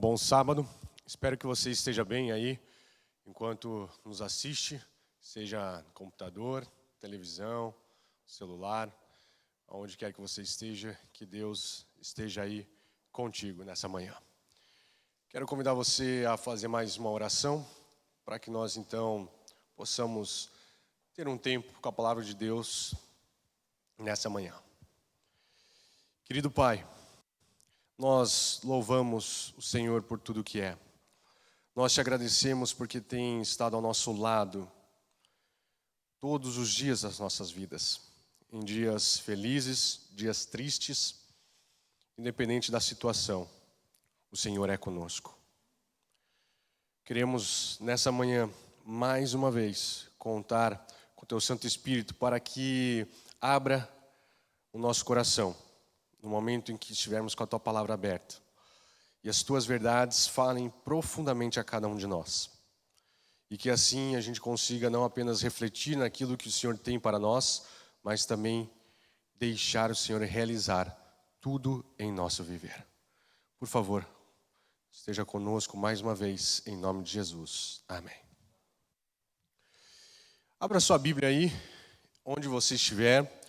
Bom sábado, espero que você esteja bem aí, enquanto nos assiste, seja computador, televisão, celular, aonde quer que você esteja, que Deus esteja aí contigo nessa manhã. Quero convidar você a fazer mais uma oração, para que nós então possamos ter um tempo com a palavra de Deus nessa manhã. Querido Pai, nós louvamos o Senhor por tudo que é. Nós te agradecemos porque tem estado ao nosso lado todos os dias das nossas vidas. Em dias felizes, dias tristes, independente da situação, o Senhor é conosco. Queremos nessa manhã, mais uma vez, contar com o Teu Santo Espírito para que abra o nosso coração no momento em que estivermos com a Tua palavra aberta. E as Tuas verdades falem profundamente a cada um de nós. E que assim a gente consiga não apenas refletir naquilo que o Senhor tem para nós, mas também deixar o Senhor realizar tudo em nosso viver. Por favor, esteja conosco mais uma vez, em nome de Jesus. Amém. Abra sua Bíblia aí, onde você estiver,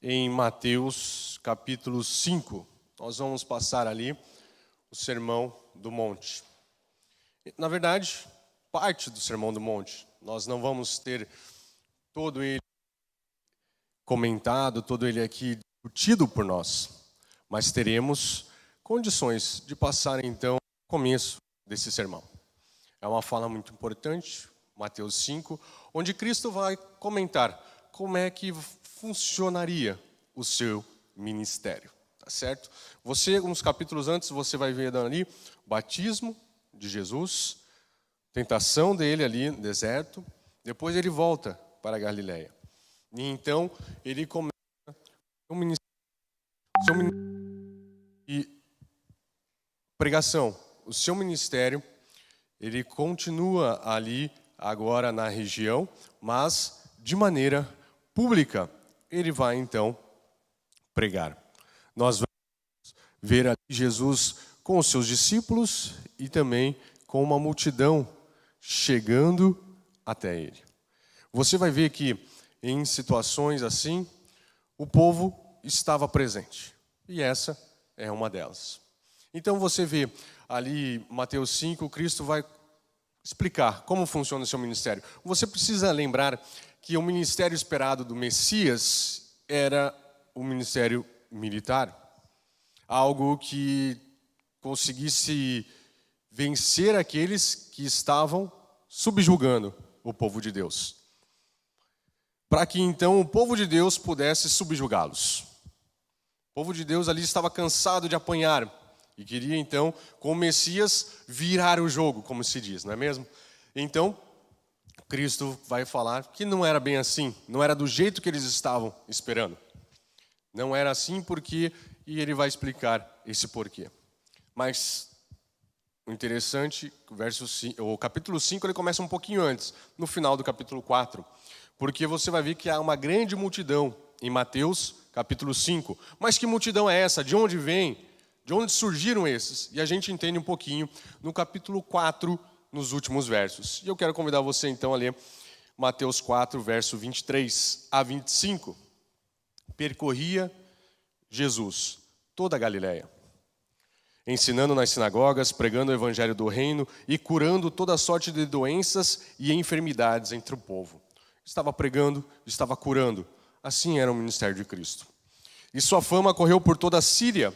em Mateus capítulo 5. Nós vamos passar ali o Sermão do Monte. Na verdade, parte do Sermão do Monte. Nós não vamos ter todo ele comentado, todo ele aqui discutido por nós, mas teremos condições de passar então o começo desse sermão. É uma fala muito importante, Mateus 5, onde Cristo vai comentar como é que funcionaria o seu ministério, tá certo? Você, uns capítulos antes, você vai ver ali o batismo de Jesus, tentação dele ali no deserto, depois ele volta para a Galileia. E então ele começa o ministério e pregação. O seu ministério, ele continua ali agora na região, mas de maneira pública. Ele vai então pregar. Nós vamos ver ali Jesus com os seus discípulos e também com uma multidão chegando até ele. Você vai ver que em situações assim, o povo estava presente. E essa é uma delas. Então você vê ali Mateus 5, Cristo vai explicar como funciona o seu ministério. Você precisa lembrar que o ministério esperado do Messias era o ministério militar. Algo que conseguisse vencer aqueles que estavam subjugando o povo de Deus. Para que então o povo de Deus pudesse subjugá-los. O povo de Deus ali estava cansado de apanhar e queria então, com o Messias, virar o jogo, como se diz, não é mesmo? Então, Cristo vai falar que não era bem assim, não era do jeito que eles estavam esperando. Não era assim porque, e ele vai explicar esse porquê. Mas o interessante, o capítulo 5 ele começa um pouquinho antes, no final do capítulo 4. Porque você vai ver que há uma grande multidão em Mateus capítulo 5. Mas que multidão é essa? De onde vem? De onde surgiram esses? E a gente entende um pouquinho no capítulo 4, nos últimos versos. E eu quero convidar você então a ler Mateus 4, verso 23 a 25. Percorria Jesus toda a Galileia, ensinando nas sinagogas, pregando o evangelho do reino e curando toda sorte de doenças e enfermidades entre o povo. Estava pregando, estava curando. Assim era o ministério de Cristo. E sua fama correu por toda a Síria.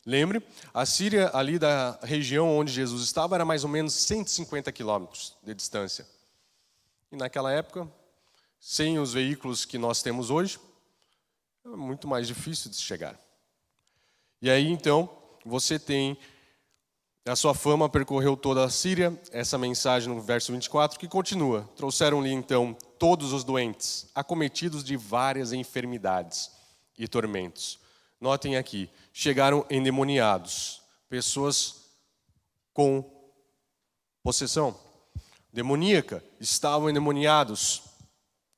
Lembre, a Síria, ali da região onde Jesus estava, era mais ou menos 150 quilômetros de distância. E naquela época, sem os veículos que nós temos hoje, é muito mais difícil de chegar. E aí, então, você tem a sua fama percorreu toda a Síria, essa mensagem no verso 24, que continua. Trouxeram-lhe, então, todos os doentes, acometidos de várias enfermidades e tormentos. Notem aqui, chegaram endemoniados, pessoas com possessão demoníaca, estavam endemoniados.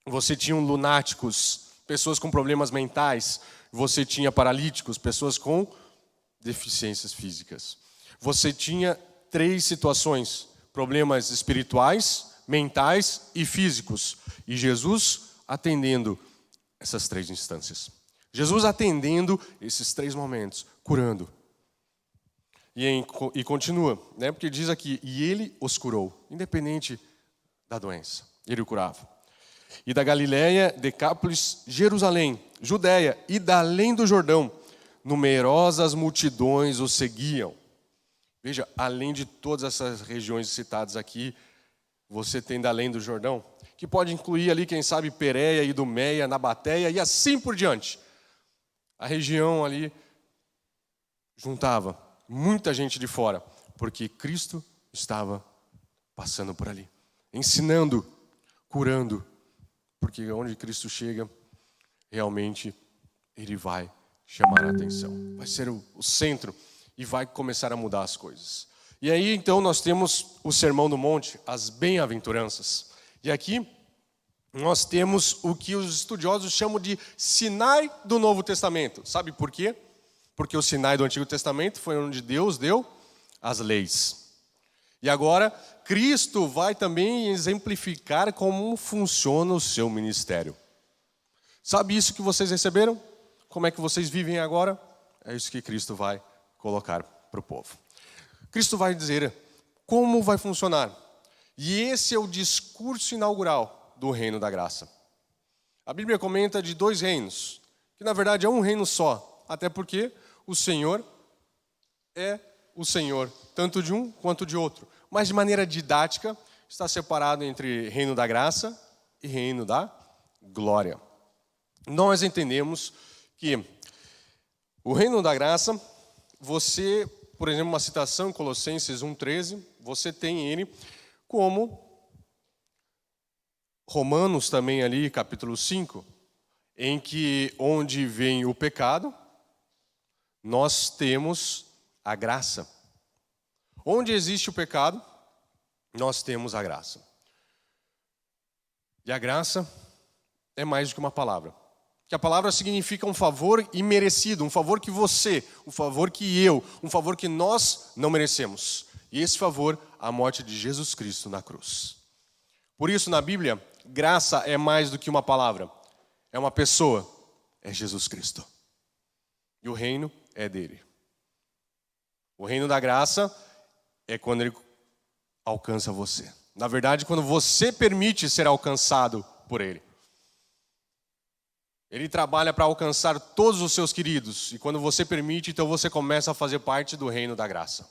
Você tinha lunáticos, pessoas com problemas mentais. Você tinha paralíticos, pessoas com deficiências físicas. Você tinha 3 situações: problemas espirituais, mentais e físicos. E Jesus atendendo essas 3 instâncias. Jesus atendendo esses 3 momentos, curando. E continua, né? Porque diz aqui, e ele os curou, independente da doença, ele o curava. E da Galiléia, Decápolis, Jerusalém, Judéia e da além do Jordão, numerosas multidões o seguiam. Veja, além de todas essas regiões citadas aqui, você tem da além do Jordão, que pode incluir ali, quem sabe, Pérea, Idumeia, Nabateia e assim por diante. A região ali juntava muita gente de fora, porque Cristo estava passando por ali, ensinando, curando, porque onde Cristo chega, realmente Ele vai chamar a atenção, vai ser o centro e vai começar a mudar as coisas. E aí então nós temos o Sermão do Monte, as bem-aventuranças. E aqui nós temos o que os estudiosos chamam de Sinai do Novo Testamento. Sabe por quê? Porque o Sinai do Antigo Testamento foi onde Deus deu as leis. E agora Cristo vai também exemplificar como funciona o seu ministério. Sabe isso que vocês receberam? Como é que vocês vivem agora? É isso que Cristo vai colocar para o povo. Cristo vai dizer como vai funcionar. E esse é o discurso inaugural do reino da graça. A Bíblia comenta de 2 reinos, que na verdade é um reino só, até porque o Senhor é o Senhor, tanto de um quanto de outro. Mas de maneira didática, está separado entre reino da graça e reino da glória. Nós entendemos que o reino da graça, você, por exemplo, uma citação em Colossenses 1,13, você tem ele como Romanos também ali, capítulo 5, em que onde vem o pecado, nós temos a graça. Onde existe o pecado, nós temos a graça. E a graça é mais do que uma palavra. Que a palavra significa um favor imerecido, um favor que você, um favor que eu, um favor que nós não merecemos. E esse favor, a morte de Jesus Cristo na cruz. Por isso, na Bíblia, graça é mais do que uma palavra. É uma pessoa, é Jesus Cristo. E o reino é dele. O reino da graça é quando ele alcança você. Na verdade, quando você permite ser alcançado por ele. Ele trabalha para alcançar todos os seus queridos. E quando você permite, então você começa a fazer parte do reino da graça.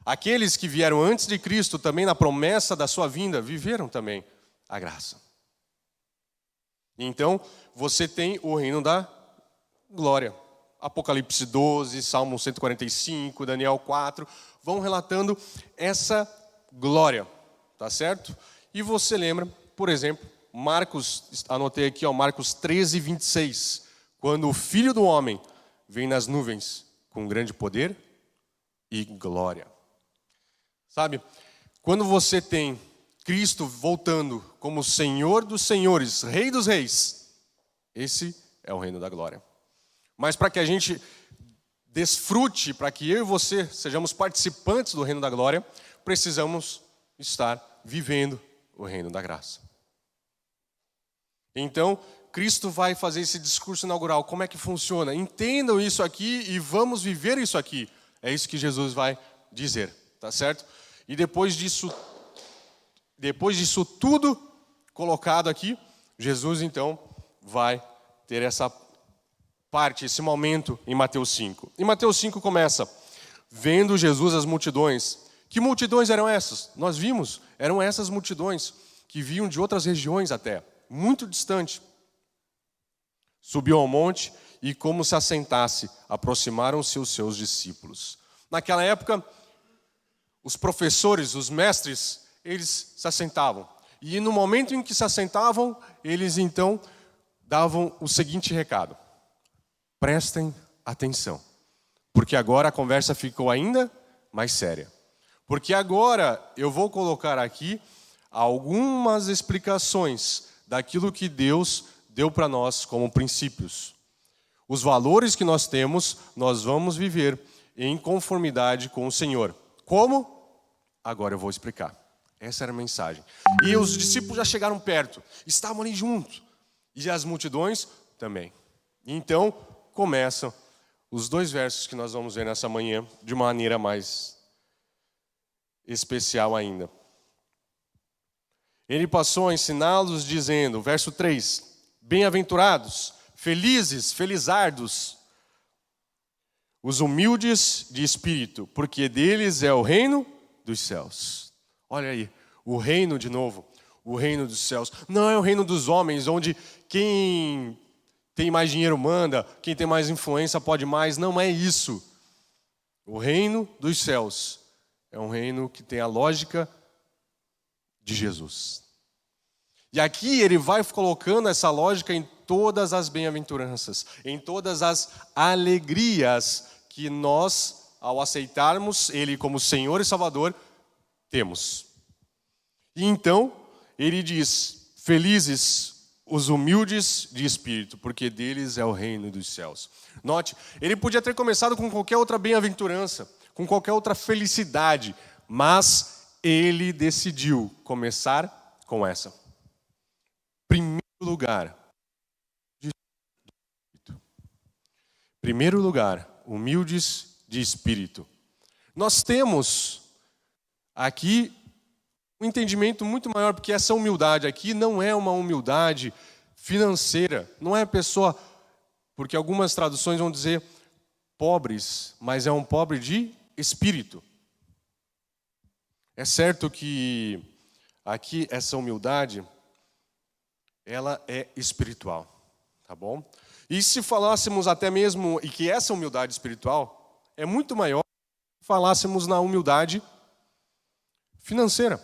Aqueles que vieram antes de Cristo, também na promessa da sua vinda, viveram também a graça. Então, você tem o reino da glória. Apocalipse 12, Salmo 145, Daniel 4, vão relatando essa glória, tá certo? E você lembra, por exemplo, Marcos, anotei aqui, Marcos 13, 26, quando o Filho do Homem vem nas nuvens com grande poder e glória. Sabe, quando você tem Cristo voltando como Senhor dos senhores, Rei dos reis, esse é o reino da glória. Mas para que a gente desfrute, para que eu e você sejamos participantes do reino da glória, precisamos estar vivendo o reino da graça. Então, Cristo vai fazer esse discurso inaugural. Como é que funciona? Entendam isso aqui e vamos viver isso aqui. É isso que Jesus vai dizer, tá certo? E depois disso tudo colocado aqui, Jesus então vai ter essa parte, esse momento em Mateus 5. Em Mateus 5 começa, vendo Jesus as multidões. Que multidões eram essas? Nós vimos, eram essas multidões que vinham de outras regiões até, muito distante. Subiu ao monte e, como se assentasse, aproximaram-se os seus discípulos. Naquela época, os professores, os mestres, eles se assentavam. E no momento em que se assentavam, eles então davam o seguinte recado: prestem atenção, porque agora a conversa ficou ainda mais séria. Porque agora eu vou colocar aqui algumas explicações daquilo que Deus deu para nós como princípios. Os valores que nós temos, nós vamos viver em conformidade com o Senhor. Como? Agora eu vou explicar. Essa era a mensagem. E os discípulos já chegaram perto, estavam ali juntos. E as multidões também. Então, começam os 2 versos que nós vamos ver nessa manhã de maneira mais especial ainda. Ele passou a ensiná-los dizendo, verso 3, bem-aventurados, felizes, felizardos, os humildes de espírito, porque deles é o reino dos céus. Olha aí, o reino de novo, o reino dos céus. Não é o reino dos homens, onde quem tem mais dinheiro manda, quem tem mais influência pode mais. Não é isso. O reino dos céus é um reino que tem a lógica de Jesus. E aqui ele vai colocando essa lógica em todas as bem-aventuranças, em todas as alegrias que nós, ao aceitarmos Ele como Senhor e Salvador, temos. E então, ele diz, felizes os humildes de espírito, porque deles é o reino dos céus. Note, ele podia ter começado com qualquer outra bem-aventurança, com qualquer outra felicidade, mas ele decidiu começar com essa. Primeiro lugar, humildes de espírito. Nós temos aqui um entendimento muito maior, porque essa humildade aqui não é uma humildade financeira, não é a pessoa, porque algumas traduções vão dizer pobres, mas é um pobre de espírito. É certo que aqui essa humildade, ela é espiritual, tá bom? E se falássemos até mesmo, e que essa humildade espiritual é muito maior, se falássemos na humildade financeira,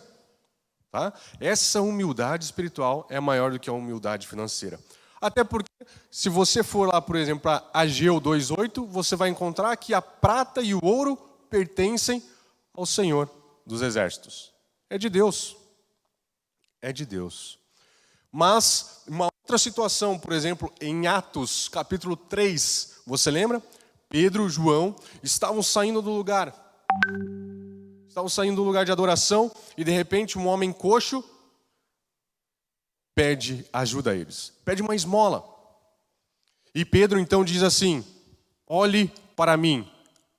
tá? Essa humildade espiritual é maior do que a humildade financeira. Até porque, se você for lá, por exemplo, para Ageu 2:8, você vai encontrar que a prata e o ouro pertencem ao Senhor dos exércitos. É de Deus. É de Deus. Mas, uma outra situação, por exemplo, em Atos, capítulo 3, você lembra? Pedro e João estavam saindo do lugar. Estavam saindo do lugar de adoração e, de repente, um homem coxo pede ajuda a eles. Pede uma esmola. E Pedro, então, diz assim, olhe para mim.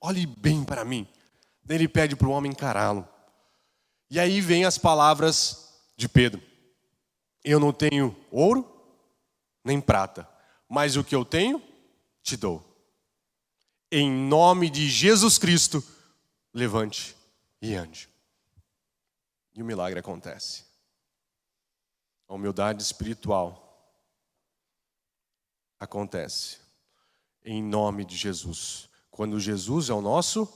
Olhe bem para mim. Daí ele pede para o homem encará-lo. E aí vem as palavras de Pedro. Eu não tenho ouro, nem prata, mas o que eu tenho, te dou. Em nome de Jesus Cristo, levante e ande. E o milagre acontece. A humildade espiritual acontece em nome de Jesus. Quando Jesus é o nosso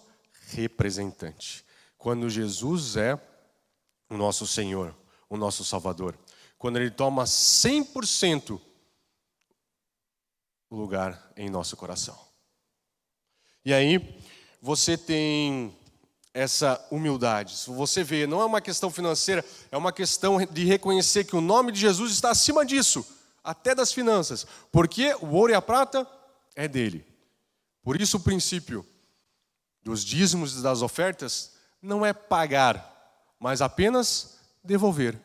representante. Quando Jesus é o nosso Senhor, o nosso Salvador. Quando Ele toma 100% o lugar em nosso coração. E aí, você tem essa humildade. Se você vê, não é uma questão financeira, é uma questão de reconhecer que o nome de Jesus está acima disso, até das finanças. Porque o ouro e a prata é dele. Por isso o princípio dos dízimos e das ofertas não é pagar, mas apenas devolver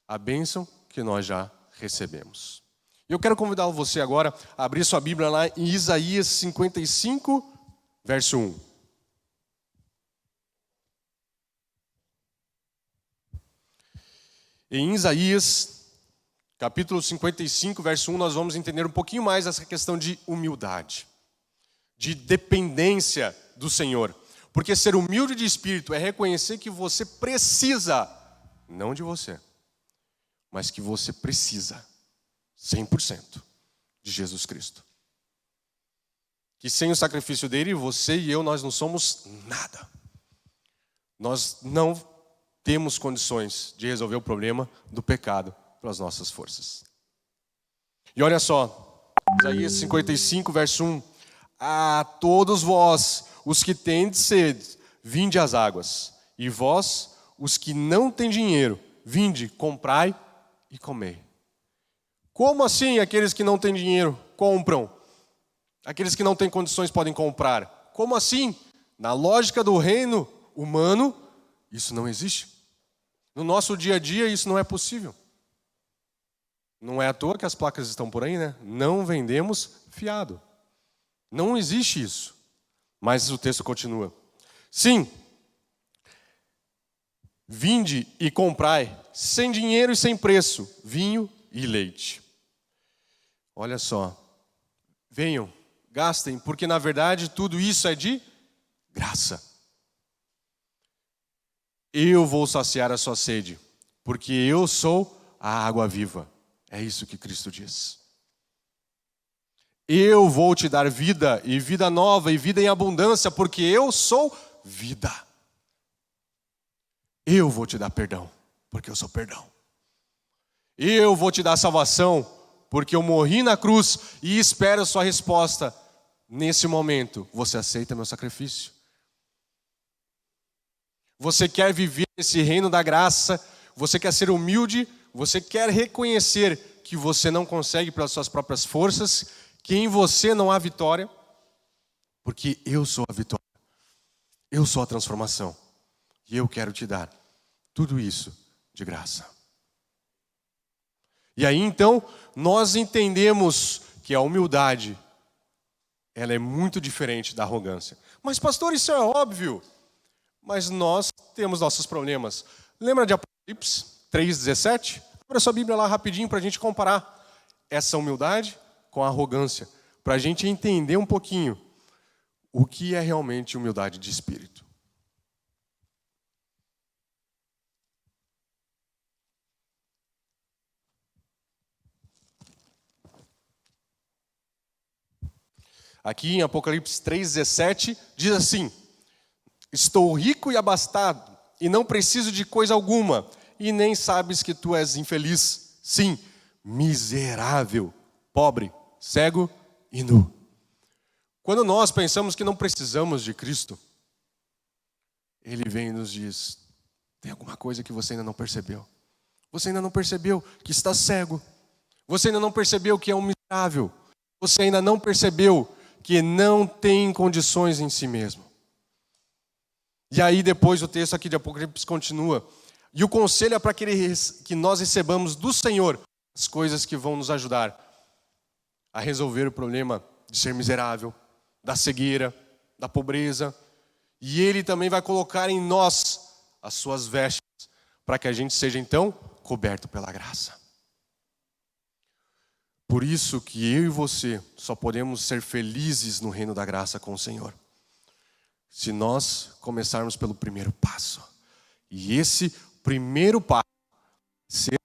a bênção que nós já recebemos. Eu quero convidar você agora a abrir sua Bíblia lá em Isaías 55, verso 1. Em Isaías, capítulo 55, verso 1, nós vamos entender um pouquinho mais essa questão de humildade, de dependência do Senhor. Porque ser humilde de espírito é reconhecer que você precisa, não de você, mas que você precisa 100% de Jesus Cristo. Que sem o sacrifício dele, você e eu, nós não somos nada. Nós não temos condições de resolver o problema do pecado pelas nossas forças. E olha só, Isaías 55, verso 1. A todos vós, os que tendes sede, vinde às águas. E vós, os que não têm dinheiro, vinde, comprai e comei. Como assim aqueles que não têm dinheiro compram? Aqueles que não têm condições podem comprar. Como assim? Na lógica do reino, humano, isso não existe. No nosso dia a dia, isso não é possível. Não é à toa que as placas estão por aí, né? Não vendemos fiado. Não existe isso. Mas o texto continua. Sim, vinde e comprai, sem dinheiro e sem preço, vinho e leite. Olha só. Venham, gastem, porque na verdade tudo isso é de graça. Eu vou saciar a sua sede, porque eu sou a água viva. É isso que Cristo diz. Eu vou te dar vida, e vida nova, e vida em abundância, porque eu sou vida. Eu vou te dar perdão, porque eu sou perdão. Eu vou te dar salvação, porque eu morri na cruz e espero a sua resposta. Nesse momento, você aceita meu sacrifício? Você quer viver esse reino da graça? Você quer ser humilde? Você quer reconhecer que você não consegue pelas suas próprias forças, que em você não há vitória? Porque eu sou a vitória. Eu sou a transformação. E eu quero te dar tudo isso de graça. E aí então, nós entendemos que a humildade, ela é muito diferente da arrogância. Mas pastor, isso é óbvio. Mas nós temos nossos problemas. Lembra de Apocalipse 3,17? Abra sua Bíblia lá rapidinho para a gente comparar essa humildade com a arrogância. Para a gente entender um pouquinho o que é realmente humildade de espírito. Aqui em Apocalipse 3,17 diz assim: estou rico e abastado, e não preciso de coisa alguma, e nem sabes que tu és infeliz, sim, miserável, pobre, cego e nu. Quando nós pensamos que não precisamos de Cristo, Ele vem e nos diz: tem alguma coisa que você ainda não percebeu. Você ainda não percebeu que está cego. Você ainda não percebeu que é um miserável. Você ainda não percebeu que não tem condições em si mesmo. E aí depois o texto aqui de Apocalipse continua. E o conselho é para que nós recebamos do Senhor as coisas que vão nos ajudar a resolver o problema de ser miserável, da cegueira, da pobreza. E Ele também vai colocar em nós as suas vestes, para que a gente seja então coberto pela graça. Por isso que eu e você só podemos ser felizes no reino da graça com o Senhor, se nós começarmos pelo primeiro passo. E esse primeiro passo é ser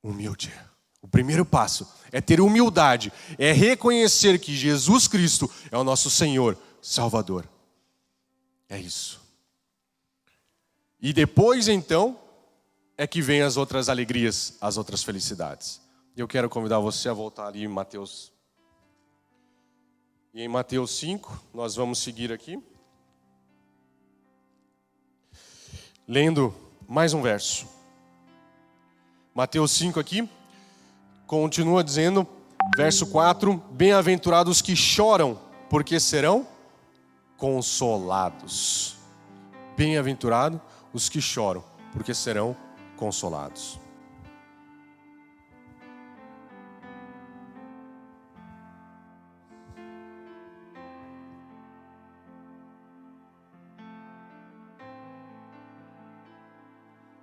humilde. O primeiro passo é ter humildade, é reconhecer que Jesus Cristo é o nosso Senhor, Salvador. É isso. E depois então é que vem as outras alegrias, as outras felicidades. Eu quero convidar você a voltar ali em Mateus. E em Mateus 5, nós vamos seguir aqui, lendo mais um verso. Mateus 5 aqui, continua dizendo, verso 4, bem-aventurados que choram, porque serão consolados. Bem-aventurados os que choram, porque serão consolados.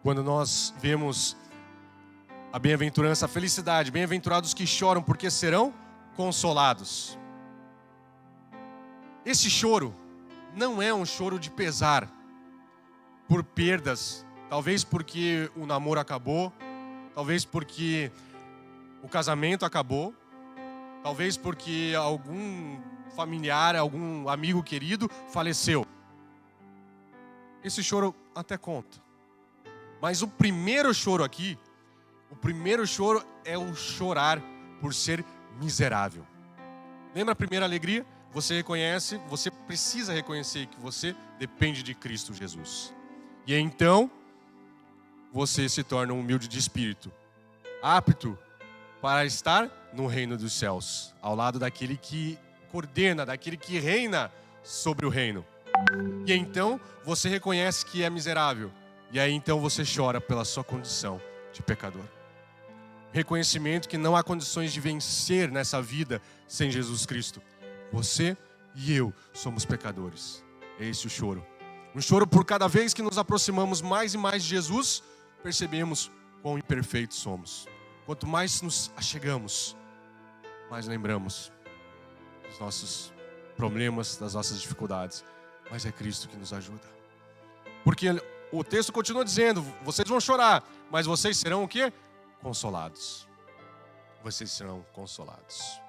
Quando nós vemos a bem-aventurança, a felicidade, bem-aventurados que choram, porque serão consolados. Esse choro não é um choro de pesar por perdas, talvez porque o namoro acabou, talvez porque o casamento acabou, talvez porque algum familiar, algum amigo querido faleceu. Esse choro até conta. Mas o primeiro choro aqui, o primeiro choro é o chorar por ser miserável. Lembra a primeira alegria? Você reconhece, você precisa reconhecer que você depende de Cristo Jesus. E então, você se torna um humilde de espírito, apto para estar no reino dos céus, ao lado daquele que coordena, daquele que reina sobre o reino. E então você reconhece que é miserável. E aí então você chora pela sua condição de pecador. Reconhecimento que não há condições de vencer nessa vida sem Jesus Cristo. Você e eu somos pecadores. É esse o choro. Um choro por cada vez que nos aproximamos mais e mais de Jesus, percebemos quão imperfeitos somos. Quanto mais nos achegamos, mais lembramos dos nossos problemas, das nossas dificuldades. Mas é Cristo que nos ajuda. Porque o texto continua dizendo, vocês vão chorar, mas vocês serão o quê? Consolados. Vocês serão consolados.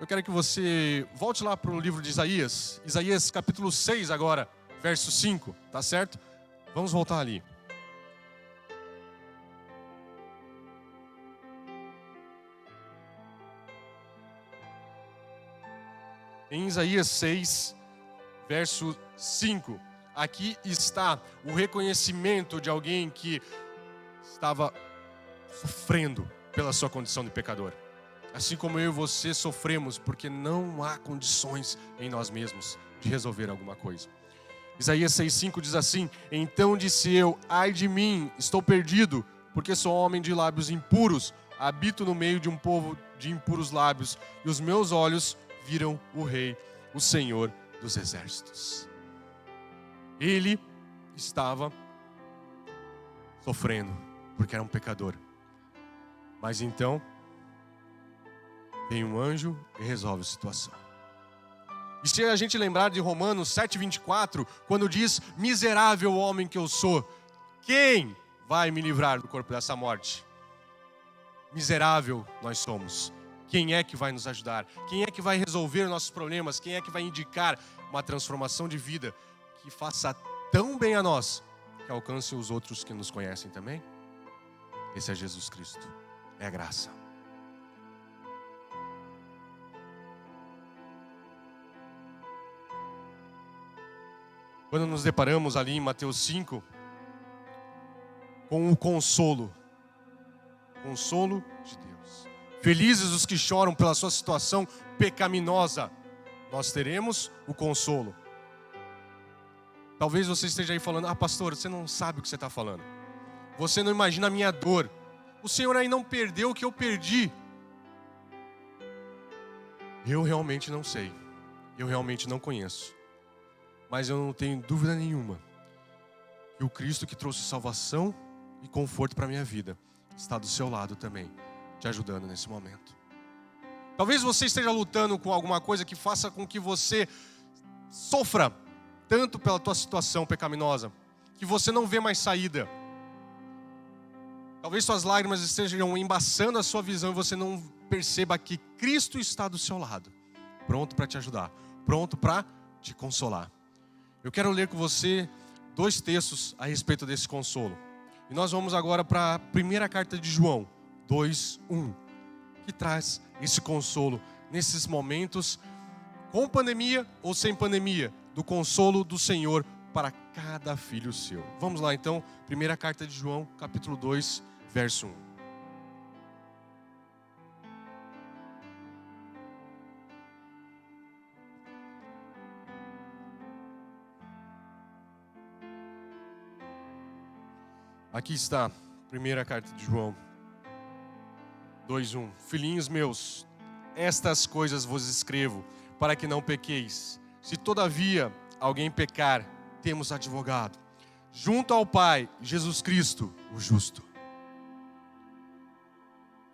Eu quero que você volte lá para o livro de Isaías. Isaías capítulo 6 agora, verso 5, tá certo? Vamos voltar ali. Em Isaías 6, verso 5, aqui está o reconhecimento de alguém que estava sofrendo pela sua condição de pecador. Assim como eu e você sofremos, porque não há condições em nós mesmos de resolver alguma coisa. Isaías 6,5 diz assim: então disse eu, ai de mim, estou perdido, porque sou homem de lábios impuros, habito no meio de um povo de impuros lábios, e os meus olhos viram o Rei, o Senhor dos Exércitos. Ele estava sofrendo, porque era um pecador. Mas então, vem um anjo e resolve a situação. E se a gente lembrar de Romanos 7,24, quando diz, miserável homem que eu sou, quem vai me livrar do corpo dessa morte? Miserável nós somos. Quem é que vai nos ajudar? Quem é que vai resolver nossos problemas? Quem é que vai indicar uma transformação de vida que faça tão bem a nós, que alcance os outros que nos conhecem também? Esse é Jesus Cristo. É a graça. Quando nos deparamos ali em Mateus 5, com o consolo de Deus. Felizes os que choram pela sua situação pecaminosa, nós teremos o consolo. Talvez você esteja aí falando, pastor, você não sabe o que você está falando. Você não imagina a minha dor. O Senhor aí não perdeu o que eu perdi. Eu realmente não sei. Eu realmente não conheço. Mas eu não tenho dúvida nenhuma que o Cristo que trouxe salvação e conforto para a minha vida está do seu lado também, te ajudando nesse momento. Talvez você esteja lutando com alguma coisa que faça com que você sofra tanto pela tua situação pecaminosa, que você não vê mais saída. Talvez suas lágrimas estejam embaçando a sua visão e você não perceba que Cristo está do seu lado, pronto para te ajudar, pronto para te consolar. Eu quero ler com você 2 textos a respeito desse consolo. E nós vamos agora para a primeira carta de João, 2:1, que traz esse consolo nesses momentos, com pandemia ou sem pandemia, do consolo do Senhor para cada filho seu. Vamos lá então, primeira carta de João, capítulo 2, verso 1. Aqui está, primeira carta de João 2:1. Filhinhos meus, estas coisas vos escrevo, para que não pequeis. Se todavia alguém pecar, temos advogado junto ao Pai, Jesus Cristo, o justo.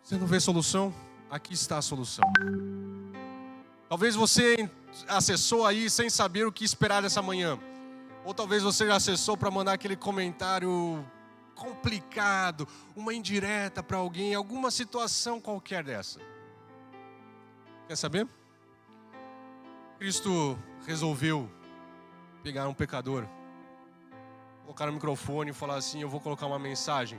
Você não vê solução? Aqui está a solução. Talvez você acessou aí sem saber o que esperar dessa manhã. Ou talvez você já acessou para mandar aquele comentário complicado, uma indireta para alguém, alguma situação qualquer dessa. Quer saber? Cristo resolveu pegar um pecador, colocar no microfone e falar assim, eu vou colocar uma mensagem.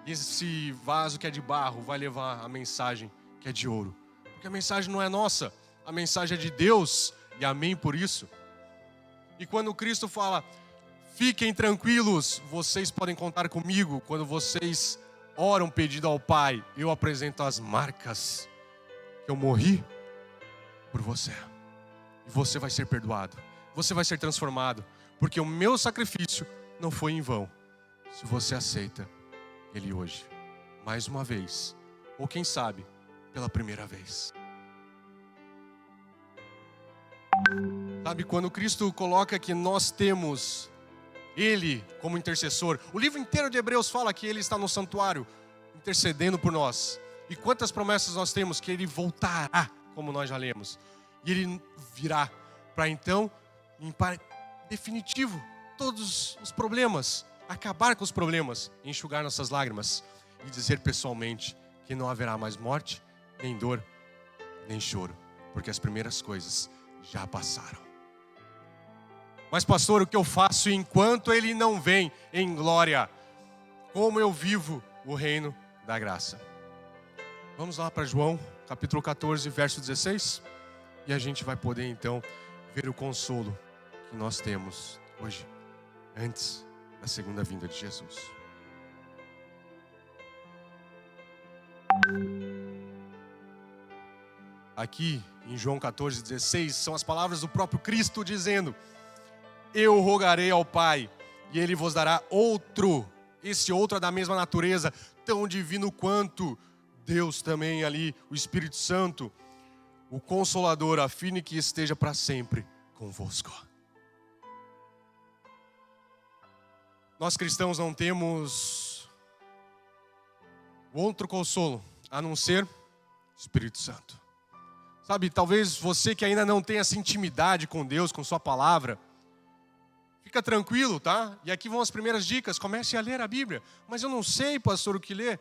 E esse vaso que é de barro vai levar a mensagem que é de ouro. Porque a mensagem não é nossa, a mensagem é de Deus, e amém por isso. E quando Cristo fala, fiquem tranquilos, vocês podem contar comigo. Quando vocês oram pedindo ao Pai, eu apresento as marcas que eu morri por você. E você vai ser perdoado. você vai ser transformado, porque o meu sacrifício não foi em vão. Se você aceita Ele hoje, mais uma vez, ou quem sabe, pela primeira vez. Sabe, quando Cristo coloca que nós temos Ele como intercessor, o livro inteiro de Hebreus fala que Ele está no santuário, intercedendo por nós. E quantas promessas nós temos que Ele voltará, como nós já lemos. E Ele virá para então, limpar definitivo todos os problemas, acabar com os problemas, enxugar nossas lágrimas e dizer pessoalmente que não haverá mais morte, nem dor, nem choro, porque as primeiras coisas já passaram. Mas pastor, o que eu faço enquanto Ele não vem em glória? Como eu vivo o reino da graça? Vamos lá para João, capítulo 14, verso 16. E a gente vai poder então ver o consolo que nós temos hoje, antes da segunda vinda de Jesus. Aqui em João 14, 16, são as palavras do próprio Cristo dizendo: eu rogarei ao Pai, e Ele vos dará outro. Esse outro é da mesma natureza, tão divino quanto Deus também ali, o Espírito Santo, o Consolador, a fim de que esteja para sempre convosco. Nós cristãos não temos outro consolo a não ser o Espírito Santo. Sabe, talvez você que ainda não tem essa intimidade com Deus, com sua palavra, fica tranquilo, tá? E aqui vão as primeiras dicas. Comece a ler a Bíblia. Mas eu não sei, pastor, o que ler.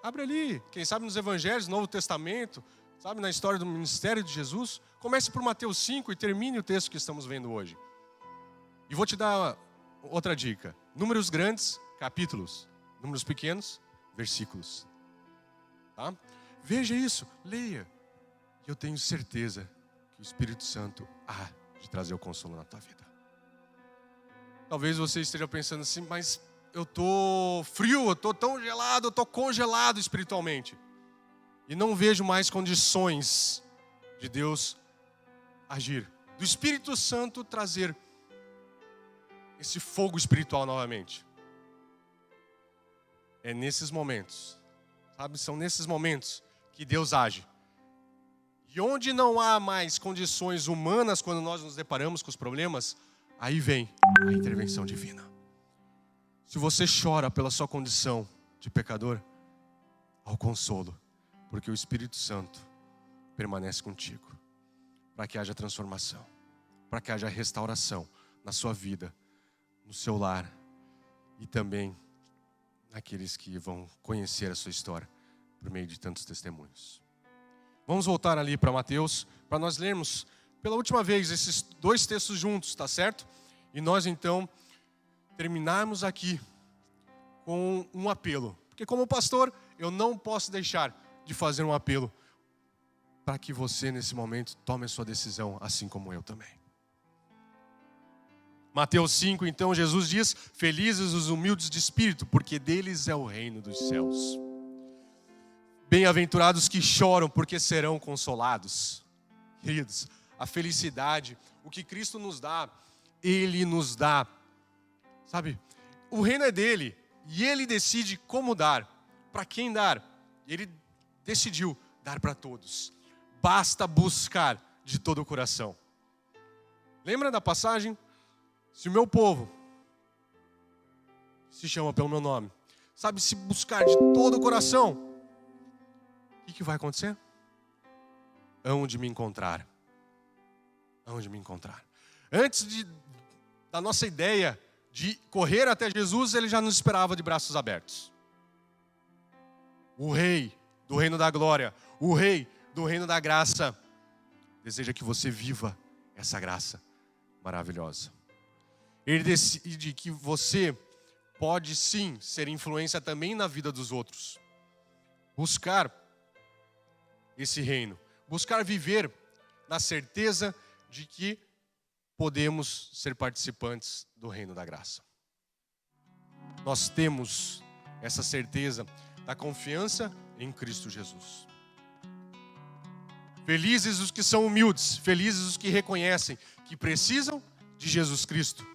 Abre ali. Quem sabe nos Evangelhos, no Novo Testamento, sabe, na história do ministério de Jesus. Comece por Mateus 5 e termine o texto que estamos vendo hoje. E vou te dar outra dica. Números grandes, capítulos. Números pequenos, versículos. Tá? Veja isso, leia. E eu tenho certeza que o Espírito Santo há de trazer o consolo na tua vida. Talvez você esteja pensando assim, mas eu estou frio, eu estou tão gelado, eu estou congelado espiritualmente. E não vejo mais condições de Deus agir. Do Espírito Santo trazer esse fogo espiritual novamente. É nesses momentos, sabe? São nesses momentos que Deus age. E onde não há mais condições humanas quando nós nos deparamos com os problemas, aí vem a intervenção divina. Se você chora pela sua condição de pecador, ao consolo, porque o Espírito Santo permanece contigo, para que haja transformação, para que haja restauração na sua vida, no seu lar e também naqueles que vão conhecer a sua história por meio de tantos testemunhos. Vamos voltar ali para Mateus, para nós lermos pela última vez esses dois textos juntos, tá certo? E nós então terminarmos aqui com um apelo. Porque como pastor, eu não posso deixar de fazer um apelo para que você nesse momento tome a sua decisão, assim como eu também. Mateus 5, então Jesus diz: felizes os humildes de espírito, porque deles é o reino dos céus. Bem-aventurados que choram, porque serão consolados. Queridos, a felicidade, o que Cristo nos dá, Ele nos dá. Sabe, o reino é dele e Ele decide como dar, para quem dar. Ele decidiu dar para todos. Basta buscar de todo o coração. Lembra da passagem? Se o meu povo se chama pelo meu nome, sabe, se buscar de todo o coração, o que vai acontecer? Hão de me encontrar. Hão de me encontrar. Antes da nossa ideia de correr até Jesus, Ele já nos esperava de braços abertos. O Rei do reino da glória, o Rei do reino da graça, deseja que você viva essa graça maravilhosa. Ele decide que você pode sim ser influência também na vida dos outros. Buscar esse reino. Buscar viver na certeza de que podemos ser participantes do reino da graça. Nós temos essa certeza da confiança em Cristo Jesus. Felizes os que são humildes, felizes os que reconhecem que precisam de Jesus Cristo.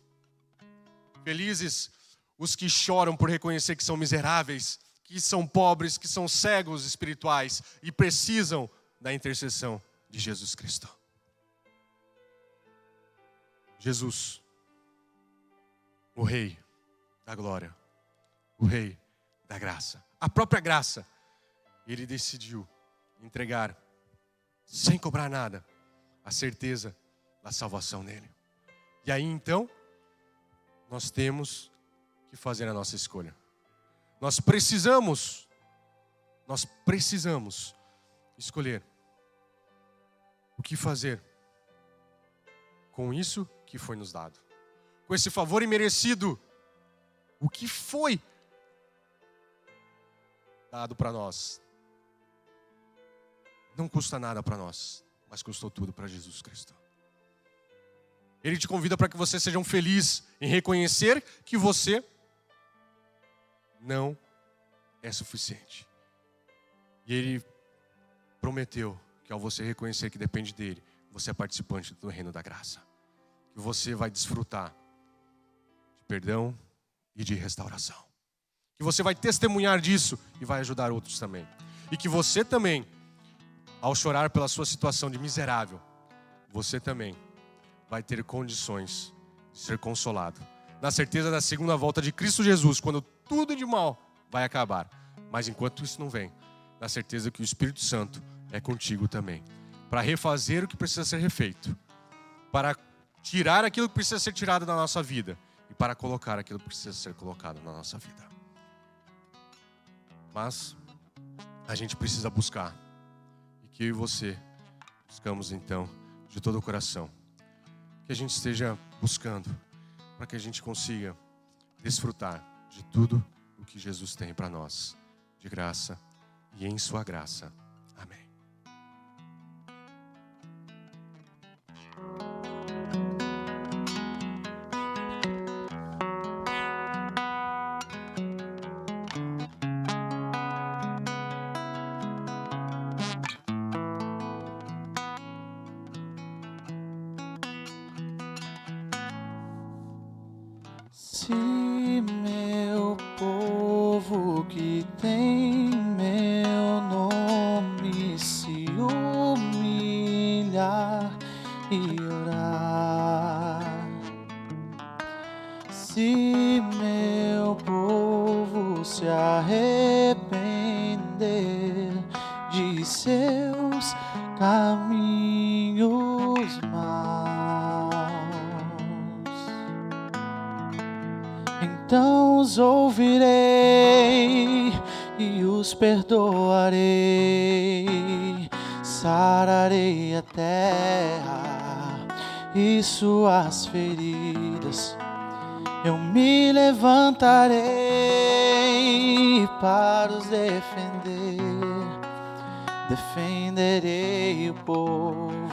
Felizes os que choram por reconhecer que são miseráveis, que são pobres, que são cegos espirituais e precisam da intercessão de Jesus Cristo. Jesus, o Rei da glória, o Rei da graça, a própria graça, ele decidiu entregar, sem cobrar nada, a certeza da salvação nele. E aí então, nós temos que fazer a nossa escolha. Nós precisamos escolher o que fazer com isso que foi nos dado. Com esse favor imerecido, o que foi dado para nós. Não custa nada para nós, mas custou tudo para Jesus Cristo. Ele te convida para que você seja feliz em reconhecer que você não é suficiente. E Ele prometeu que ao você reconhecer que depende dEle, você é participante do reino da graça. Que você vai desfrutar de perdão e de restauração. Que você vai testemunhar disso e vai ajudar outros também. E que você também, ao chorar pela sua situação de miserável, você também vai ter condições de ser consolado. Na certeza da segunda volta de Cristo Jesus, quando tudo de mal vai acabar. Mas enquanto isso não vem, na certeza que o Espírito Santo é contigo também. Para refazer o que precisa ser refeito. Para tirar aquilo que precisa ser tirado da nossa vida. E para colocar aquilo que precisa ser colocado na nossa vida. Mas a gente precisa buscar. E que eu e você buscamos então de todo o coração. Que a gente esteja buscando para que a gente consiga desfrutar de tudo o que Jesus tem para nós, de graça e em sua graça. Amém. Se meu povo que tem meu nome se humilhar e orar, se meu povo se arrepender de seus caminhos maus, então os ouvirei e os perdoarei, sararei a terra e suas feridas. Eu me levantarei para os defender, defenderei o povo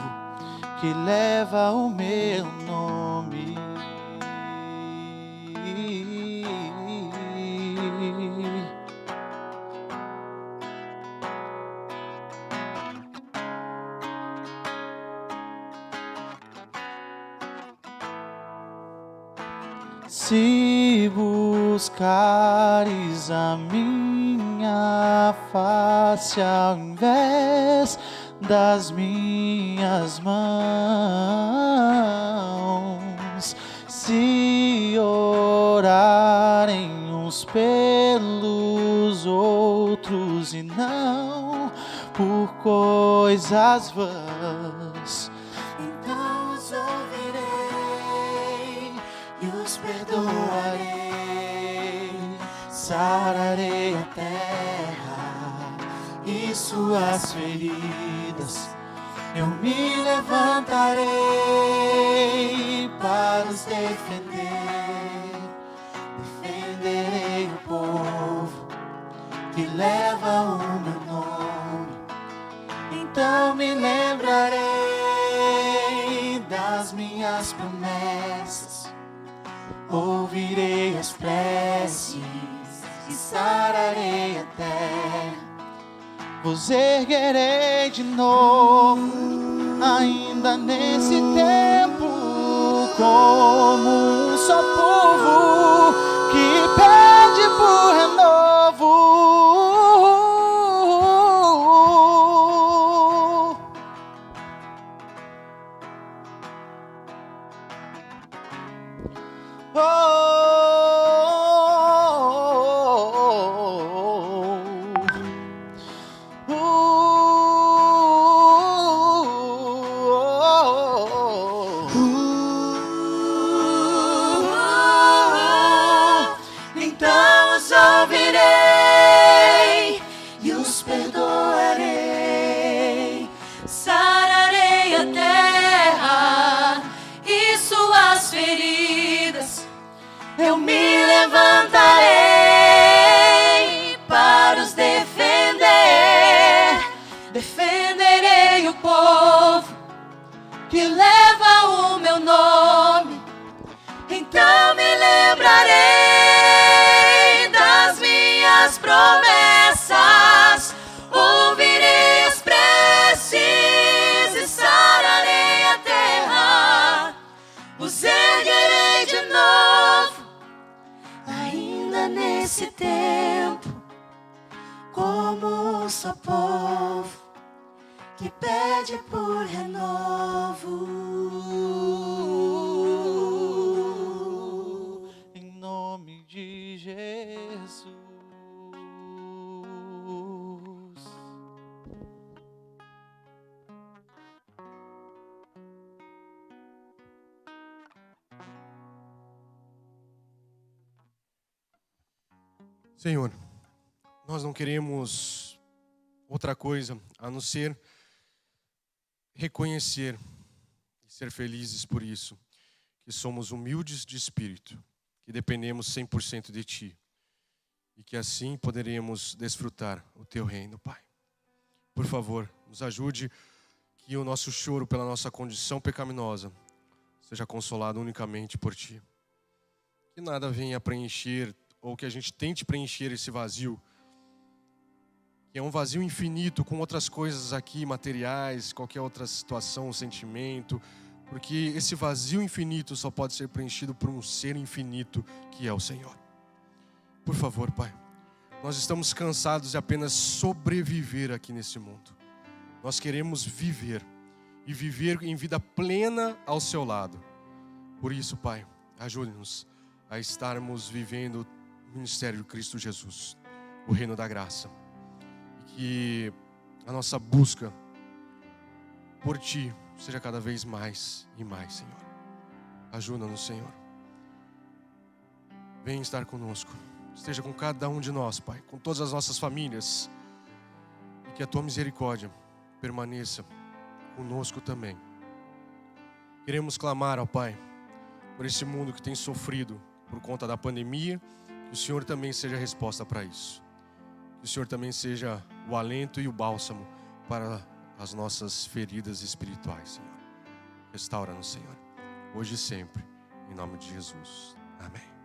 que leva o meu nome. Se buscares a minha face ao invés das minhas mãos, se orarem uns pelos outros e não por coisas vãs, então os ouvirei e os perdoarei, sararei a terra e suas feridas. Eu me levantarei para os defender, defenderei o povo que leva o meu nome. Então me lembrarei das minhas promessas, ouvirei as preces e sararei a terra. vos erguerei de novo, ainda nesse tempo, como um só povo que pede por renovo. Então os ouvirei e os perdoarei, sararei a terra e suas feridas. Eu me levantarei para os defender. Defenderei o povo que leva o meu nome. Então me lembrarei das minhas promessas. Ouvirei as preces e sararei a terra. Os erguerei de novo, ainda nesse tempo, como um só povo que pede por renovo. Em nome de Jesus. Senhor, nós não queremos outra coisa a não ser reconhecer e ser felizes por isso, que somos humildes de espírito, que dependemos 100% de Ti e que assim poderemos desfrutar o Teu reino, Pai. Por favor, nos ajude que o nosso choro pela nossa condição pecaminosa seja consolado unicamente por Ti. Que nada venha preencher ou que a gente tente preencher esse vazio, que é um vazio infinito com outras coisas aqui, materiais, qualquer outra situação, sentimento, porque esse vazio infinito só pode ser preenchido por um ser infinito que é o Senhor. Por favor, Pai, nós estamos cansados de apenas sobreviver aqui nesse mundo. Nós queremos viver e viver em vida plena ao Seu lado. Por isso, Pai, ajude-nos a estarmos vivendo o ministério de Cristo Jesus, o reino da graça. Que a nossa busca por Ti seja cada vez mais e mais, Senhor. Ajuda-nos, Senhor. Vem estar conosco. Esteja com cada um de nós, Pai, com todas as nossas famílias. E que a Tua misericórdia permaneça conosco também. Queremos clamar, ó Pai, por esse mundo que tem sofrido por conta da pandemia, que o Senhor também seja a resposta para isso. Que o Senhor também seja o alento e o bálsamo para as nossas feridas espirituais, Senhor. Restaura-nos, Senhor, hoje e sempre, em nome de Jesus. Amém.